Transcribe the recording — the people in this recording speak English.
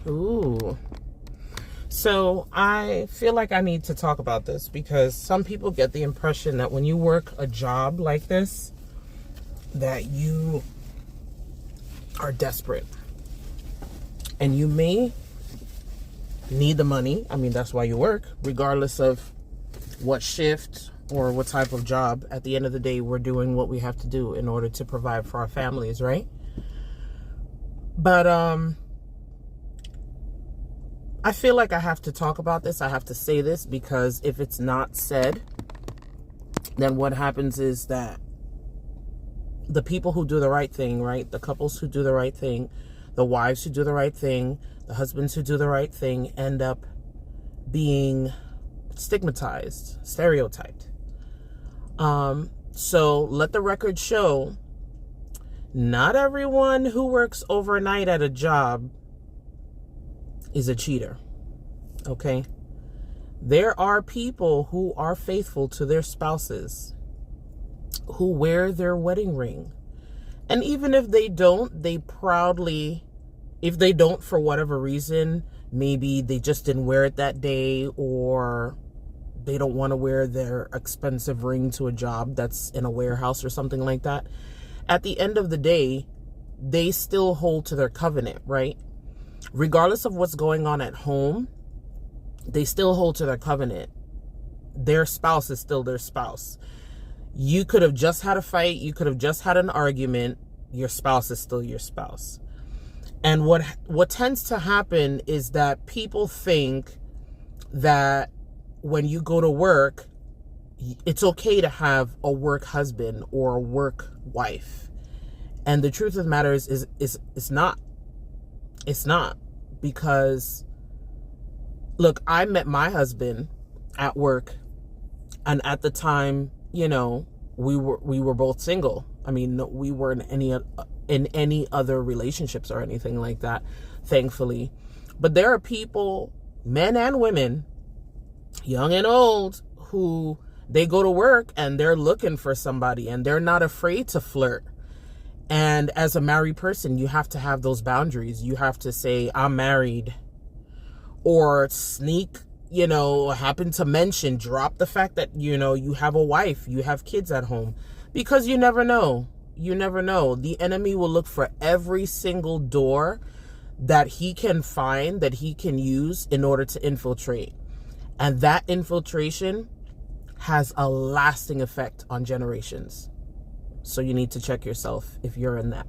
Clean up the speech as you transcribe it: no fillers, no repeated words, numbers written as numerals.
Ooh. So I feel like I need to talk about this because some people get the impression that when you work a job like this, that you are desperate. And you may need the money. I mean, that's why you work, regardless of what shift or what type of job. At the end of the day, we're doing what we have to do in order to provide for our families, right? But I feel like I have to talk about this. I have to say this because if it's not said, then what happens is that the people who do the right thing, right? The couples who do the right thing, the wives who do the right thing, the husbands who do the right thing end up being stigmatized, stereotyped. So let the record show, not everyone who works overnight at a job is a cheater, okay? There are people who are faithful to their spouses, who wear their wedding ring. And even if they don't, they proudly, if they don't for whatever reason, maybe they just didn't wear it that day, or they don't want to wear their expensive ring to a job that's in a warehouse or something like that. At the end of the day, they still hold to their covenant, right? Regardless of what's going on at home, they still hold to their covenant. Their spouse is still their spouse. You could have just had a fight. You could have just had an argument. Your spouse is still your spouse. And what tends to happen is that people think that when you go to work, it's okay to have a work husband or a work wife. And the truth of the matter is it's not. It's not, because look, I met my husband at work, and at the time, you know, we were both single. I mean, we weren't in any other relationships or anything like that, thankfully. But there are people, men and women, young and old, who they go to work and they're looking for somebody and they're not afraid to flirt. And as a married person, you have to have those boundaries. You have to say, I'm married, or sneak, you know, happen to mention, drop the fact that, you know, you have a wife, you have kids at home, because you never know. You never know. The enemy will look for every single door that he can find, that he can use in order to infiltrate. And that infiltration has a lasting effect on generations. So you need to check yourself if you're in that.